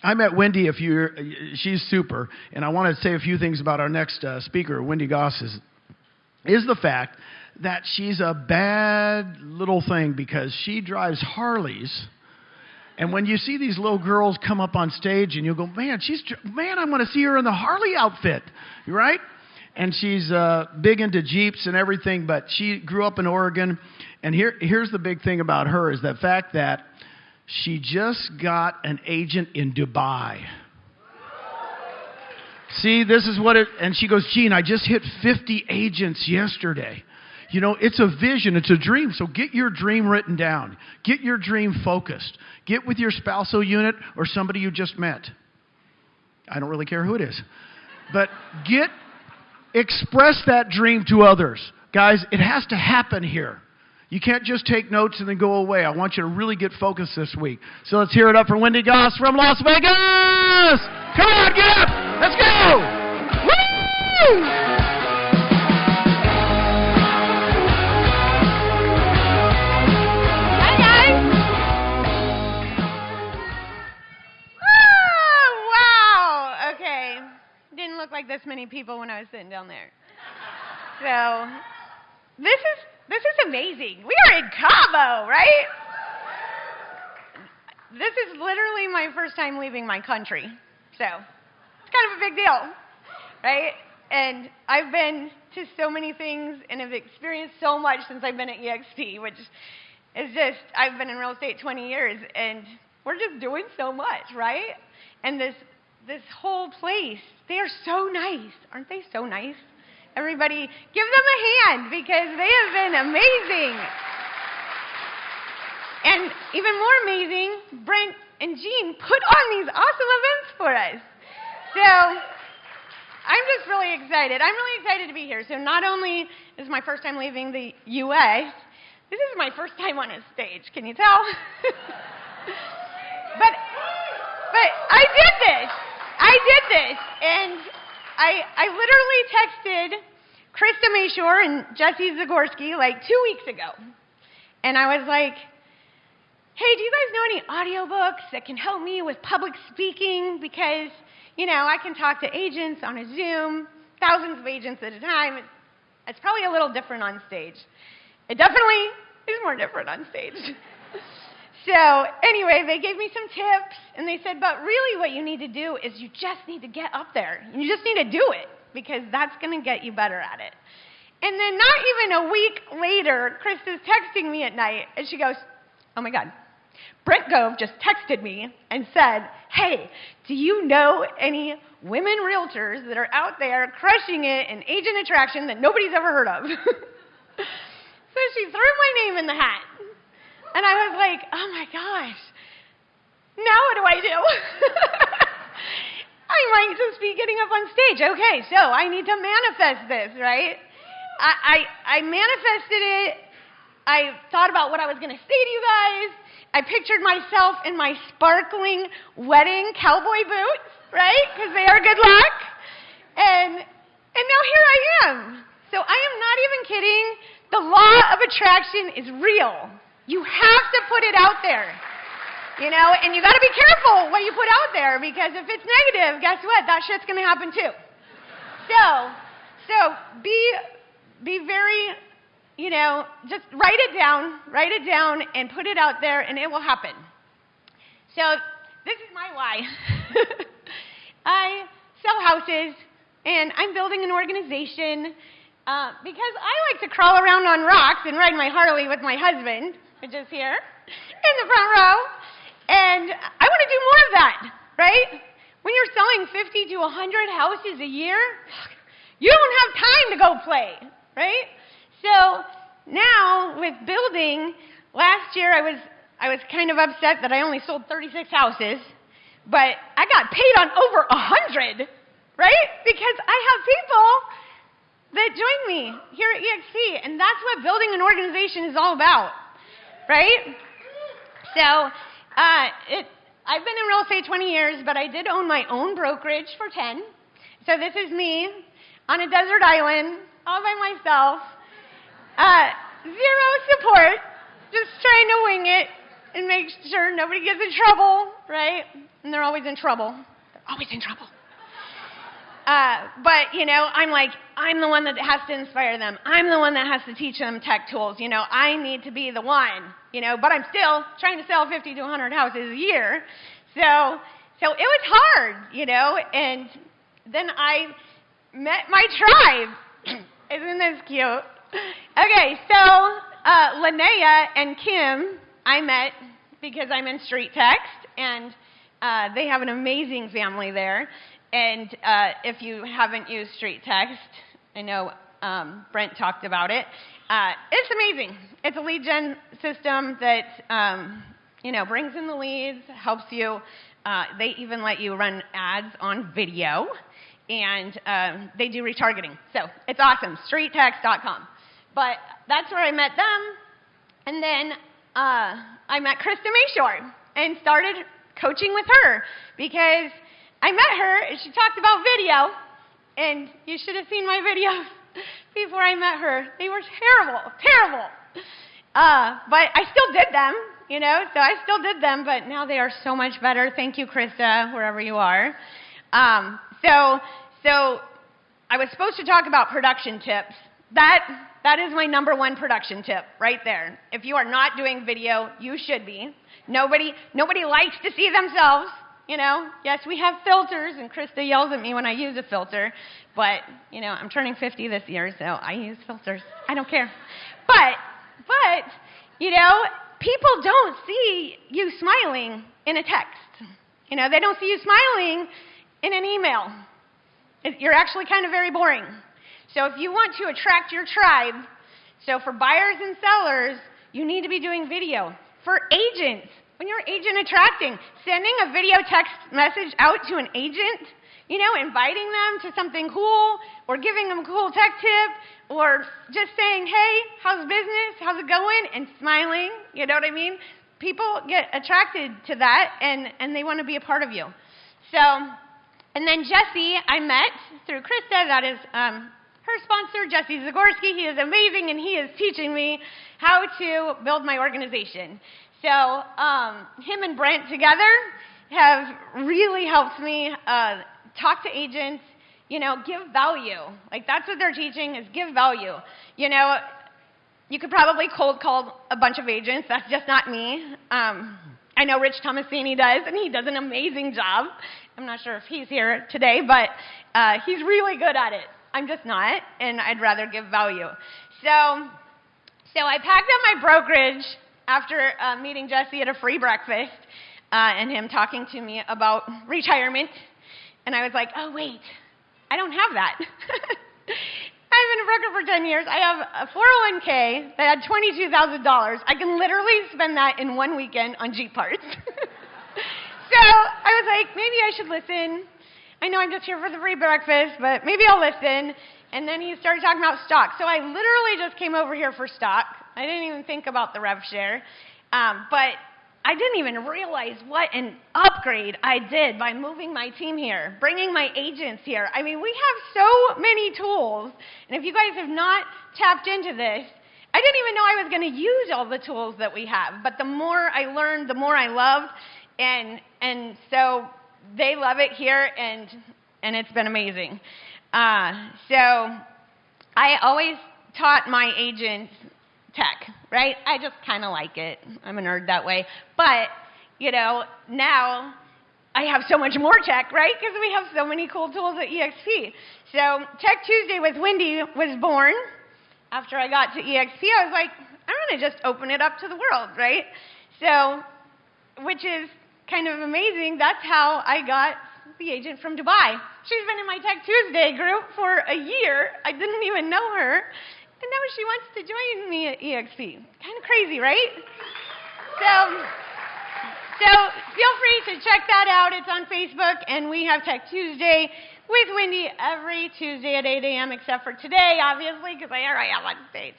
I met Wendy she's super, and I want to say a few things about our next speaker, Wendy Goss, is the fact that she's a bad little thing because she drives Harleys. And when you see these little girls come up on stage and you go, man, I want to see her in the Harley outfit, right? And she's big into Jeeps and everything, but she grew up in Oregon. And here's the big thing about her is the fact that she just got an agent in Dubai. See, this is what and she goes, Gene, I just hit 50 agents yesterday. You know, it's a vision, it's a dream. So get your dream written down. Get your dream focused. Get with your spousal unit or somebody you just met. I don't really care who it is. But express that dream to others. Guys, it has to happen here. You can't just take notes and then go away. I want you to really get focused this week. So let's hear it up for Wendy Goss from Las Vegas. Come on, get up. Let's go. Woo! Hi, guys. Oh, wow. Okay. Didn't look like this many people when I was sitting down there. So, this is amazing. We are in CABO, right? This is literally my first time leaving my country. So, it's kind of a big deal, right? And I've been to so many things and have experienced so much since I've been at EXP, which is just, I've been in real estate 20 years, and we're just doing so much, right? And this whole place, they are so nice. Aren't they so nice? Everybody, give them a hand because they have been amazing. And even more amazing, Brent and Jean put on these awesome events for us. So I'm just really excited. I'm really excited to be here. So not only is my first time leaving the U.S., this is my first time on a stage. Can you tell? but I did this. And I literally texted Krista Mayshore and Jesse Zagorski like 2 weeks ago. And I was like, hey, do you guys know any audiobooks that can help me with public speaking? Because, you know, I can talk to agents on a Zoom, thousands of agents at a time. It's probably a little different on stage. It definitely is more different on stage. So anyway, they gave me some tips, and they said, but really what you need to do is you just need to get up there. You just need to do it, because that's going to get you better at it. And then not even a week later, Krista's texting me at night, and she goes, oh my God, Brent Gove just texted me and said, hey, do you know any women realtors that are out there crushing it in agent attraction that nobody's ever heard of? So she threw my name in the hat. And I was like, oh my gosh, now what do I do? I might just be getting up on stage. Okay, so I need to manifest this, right? I manifested it. I thought about what I was going to say to you guys. I pictured myself in my sparkling wedding cowboy boots, right? Because they are good luck. And now here I am. So I am not even kidding. The law of attraction is real. You have to put it out there, you know, and you got to be careful what you put out there, because if it's negative, guess what? That shit's going to happen too. So be very, you know, just write it down and put it out there, and it will happen. So this is my why. I sell houses, and I'm building an organization because I like to crawl around on rocks and ride my Harley with my husband, which is here in the front row, and I want to do more of that, right? When you're selling 50 to 100 houses a year, you don't have time to go play, right? So now with building, last year I was kind of upset that I only sold 36 houses, but I got paid on over 100, right? Because I have people that join me here at EXP, and that's what building an organization is all about. Right? So, I've been in real estate 20 years, but I did own my own brokerage for 10. So this is me on a desert island, all by myself. Zero support, just trying to wing it and make sure nobody gets in trouble, right? and they're always in trouble. They're always in trouble. But, I'm like, I'm the one that has to inspire them. I'm the one that has to teach them tech tools. I need to be the one, but I'm still trying to sell 50 to 100 houses a year. So it was hard, and then I met my tribe. Isn't this cute? Okay, so Linnea and Kim, I met because I'm in street text, and they have an amazing family there. And if you haven't used street text, I know Brent talked about it. It's amazing. It's a lead gen system that brings in the leads, helps you. They even let you run ads on video, and they do retargeting. So it's awesome. StreetText.com. But that's where I met them, and then I met Krista Mayshore and started coaching with her because I met her, and she talked about video, and you should have seen my videos before I met her. They were terrible, terrible. But I still did them, so I still did them, but now they are so much better. Thank you, Krista, wherever you are. So I was supposed to talk about production tips. That is my number one production tip right there. If you are not doing video, you should be. Nobody likes to see themselves. Yes, we have filters, and Krista yells at me when I use a filter, but, I'm turning 50 this year, so I use filters. I don't care. But, people don't see you smiling in a text. They don't see you smiling in an email. You're actually kind of very boring. So if you want to attract your tribe, so for buyers and sellers, you need to be doing video. For agents, when you're agent attracting, sending a video text message out to an agent, inviting them to something cool, or giving them a cool tech tip, or just saying, hey, how's business? How's it going? And smiling, you know what I mean? People get attracted to that, and they want to be a part of you. So, and then Jesse, I met through Krista. That is her sponsor, Jesse Zagorski. He is amazing, and he is teaching me how to build my organization. So him and Brent together have really helped me talk to agents, give value. Like, that's what they're teaching, is give value. You could probably cold call a bunch of agents. That's just not me. I know Rich Tomasini does, and he does an amazing job. I'm not sure if he's here today, but he's really good at it. I'm just not, and I'd rather give value. So I packed up my brokerage after meeting Jesse at a free breakfast and him talking to me about retirement. And I was like, oh, wait, I don't have that. I've been a broker for 10 years. I have a 401k that had $22,000. I can literally spend that in one weekend on Jeep parts. So I was like, maybe I should listen. I know I'm just here for the free breakfast, but maybe I'll listen. And then he started talking about stock. So I literally just came over here for stock. I didn't even think about the rev share. But I didn't even realize what an upgrade I did by moving my team here, bringing my agents here. I mean, we have so many tools. And if you guys have not tapped into this, I didn't even know I was going to use all the tools that we have. But the more I learned, the more I loved. And so they love it here, and it's been amazing. So I always taught my agents tech, right? I just kind of like it. I'm a nerd that way. But, now I have so much more tech, right? Because we have so many cool tools at EXP. So Tech Tuesday with Wendy was born. After I got to EXP, I was like, I'm going to just open it up to the world, right? So, which is kind of amazing. That's how I got the agent from Dubai. She's been in my Tech Tuesday group for a year. I didn't even know her. And now she wants to join me at EXP. Kind of crazy, right? So feel free to check that out. It's on Facebook, and we have Tech Tuesday with Wendy every Tuesday at 8 a.m., except for today, obviously, because I am on stage.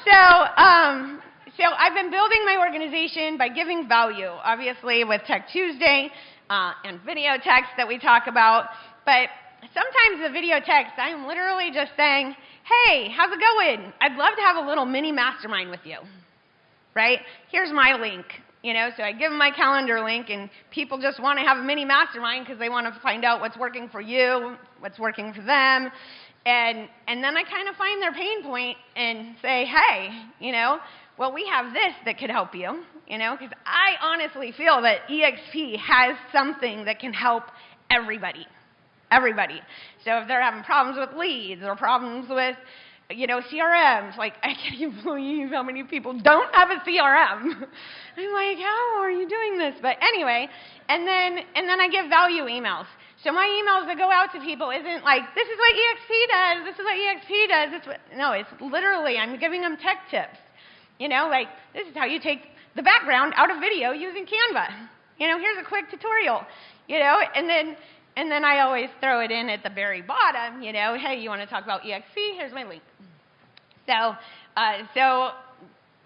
So I've been building my organization by giving value, obviously, with Tech Tuesday and video text that we talk about. But sometimes the video text, I'm literally just saying, hey, how's it going? I'd love to have a little mini mastermind with you, right? Here's my link. So I give them my calendar link, and people just want to have a mini mastermind because they want to find out what's working for you, what's working for them. And then I kind of find their pain point and say, hey, well, we have this that could help you, because I honestly feel that EXP has something that can help everybody. Everybody. So if they're having problems with leads or problems with, CRMs, like, I can't even believe how many people don't have a CRM. I'm like, how are you doing this? But anyway, and then I give value emails. So my emails that go out to people isn't like, this is what EXP does, this is what EXP does. No, it's literally, I'm giving them tech tips. Like, this is how you take the background out of video using Canva. Here's a quick tutorial, and then I always throw it in at the very bottom, hey, you want to talk about EXP? Here's my link. So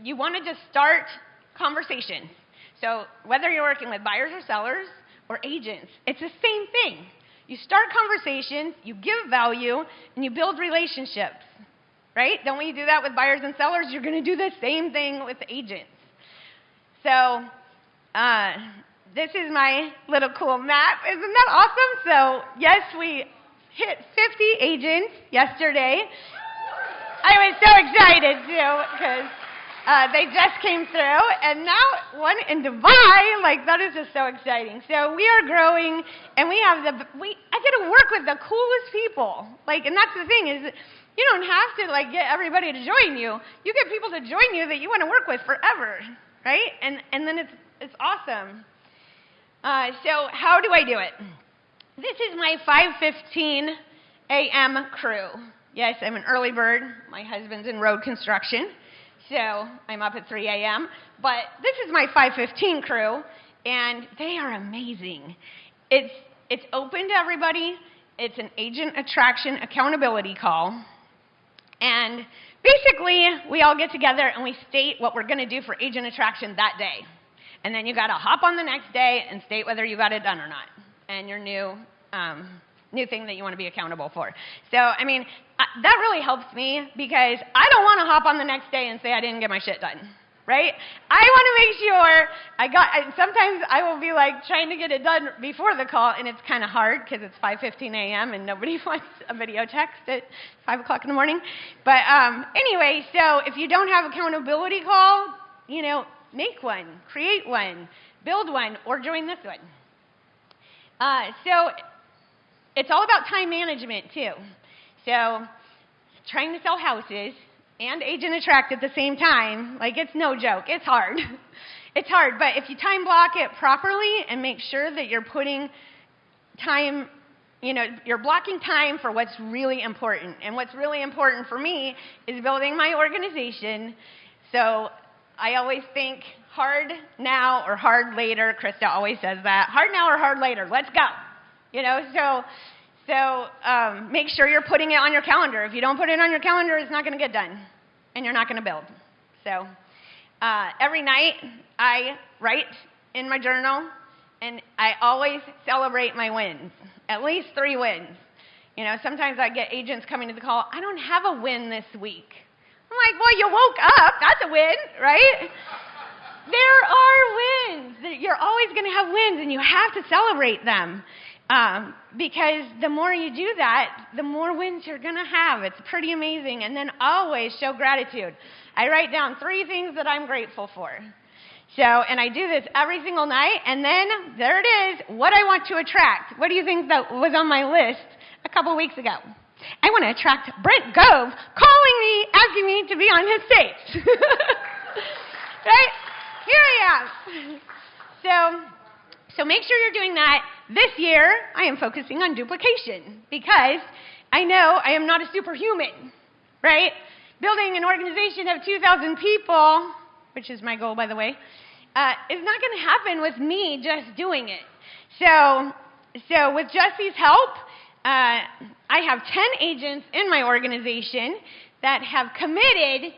you want to just start conversations. So whether you're working with buyers or sellers or agents, it's the same thing. You start conversations, you give value, and you build relationships, right? Don't we do that with buyers and sellers? You're going to do the same thing with agents. So this is my little cool map. Isn't that awesome? So yes, we hit 50 agents yesterday. I was so excited too because they just came through, and now one in Dubai. Like, that is just so exciting. So we are growing, and I get to work with the coolest people. Like, and that's the thing is, you don't have to like get everybody to join you. You get people to join you that you want to work with forever, right? And then it's awesome. So how do I do it? This is my 5:15 a.m. crew. Yes, I'm an early bird. My husband's in road construction, so I'm up at 3 a.m. But this is my 5:15 crew, and they are amazing. It's open to everybody. It's an agent attraction accountability call. And basically, we all get together and we state what we're going to do for agent attraction that day. And then you got to hop on the next day and state whether you got it done or not, and your new thing that you want to be accountable for. So, I mean, that really helps me because I don't want to hop on the next day and say I didn't get my shit done, right? I want to make sure sometimes I will be like trying to get it done before the call, and it's kind of hard because it's 5:15 a.m. and nobody wants a video text at 5 o'clock in the morning. But anyway, so if you don't have accountability call, make one, create one, build one, or join this one. So it's all about time management too. So trying to sell houses and agent attract at the same time, like, it's no joke. It's hard. It's hard, but if you time block it properly and make sure that you're putting time, you're blocking time for what's really important. And what's really important for me is building my organization. So I always think hard now or hard later. Krista always says that. Hard now or hard later. Let's go. So make sure you're putting it on your calendar. If you don't put it on your calendar, it's not going to get done, and you're not going to build. So every night I write in my journal, and I always celebrate my wins, at least 3 wins. Sometimes I get agents coming to the call, I don't have a win this week. I'm like, well, you woke up. That's a win, right? There are wins. You're always going to have wins, and you have to celebrate them. Because the more you do that, the more wins you're going to have. It's pretty amazing. And then always show gratitude. I write down 3 things that I'm grateful for. And I do this every single night. And then there it is, what I want to attract. What do you think that was on my list a couple weeks ago? I want to attract Brent Gove calling me, asking me to be on his stage. Right? Here I am. So make sure you're doing that. This year, I am focusing on duplication because I know I am not a superhuman, right? Building an organization of 2,000 people, which is my goal, by the way, is not going to happen with me just doing it. So with Jesse's help, I have 10 agents in my organization that have committed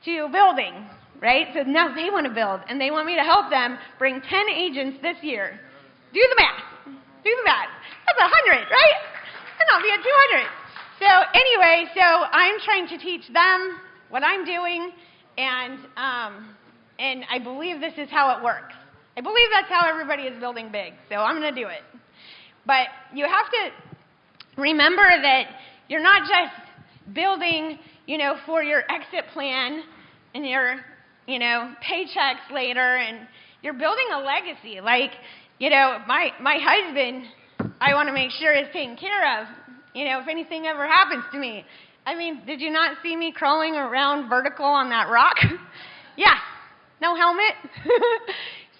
to building, right? So now they want to build, and they want me to help them bring 10 agents this year. Do the math. Do the math. That's 100, right? And I'll be at 200. So anyway, I'm trying to teach them what I'm doing, and I believe this is how it works. I believe that's how everybody is building big, so I'm going to do it. But you have to remember that you're not just building, for your exit plan and your, paychecks later, and you're building a legacy. Like, my husband, I want to make sure is taken care of, if anything ever happens to me. I mean, did you not see me crawling around vertical on that rock? Yeah, no helmet.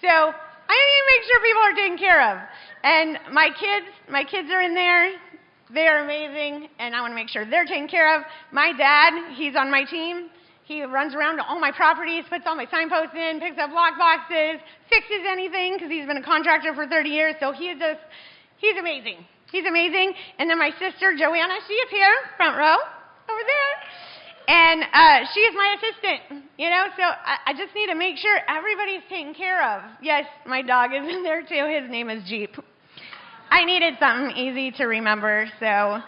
So I need to make sure people are taken care of. And my kids are in there. They're amazing, and I want to make sure they're taken care of. My dad, he's on my team. He runs around to all my properties, puts all my signposts in, picks up lock boxes, fixes anything, because he's been a contractor for 30 years, so he's amazing. He's amazing. And then my sister, Joanna, she is here, front row, over there. And she is my assistant, so I just need to make sure everybody's taken care of. Yes, my dog is in there, too. His name is Jeep. I needed something easy to remember, so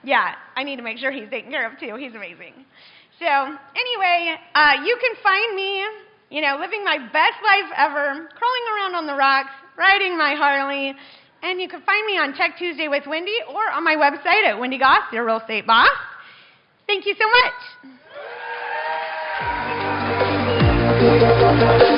yeah, I need to make sure he's taken care of, too. He's amazing. So anyway, you can find me, living my best life ever, crawling around on the rocks, riding my Harley, and you can find me on Tech Tuesday with Wendy or on my website at Wendy Goss, your real estate boss. Thank you so much.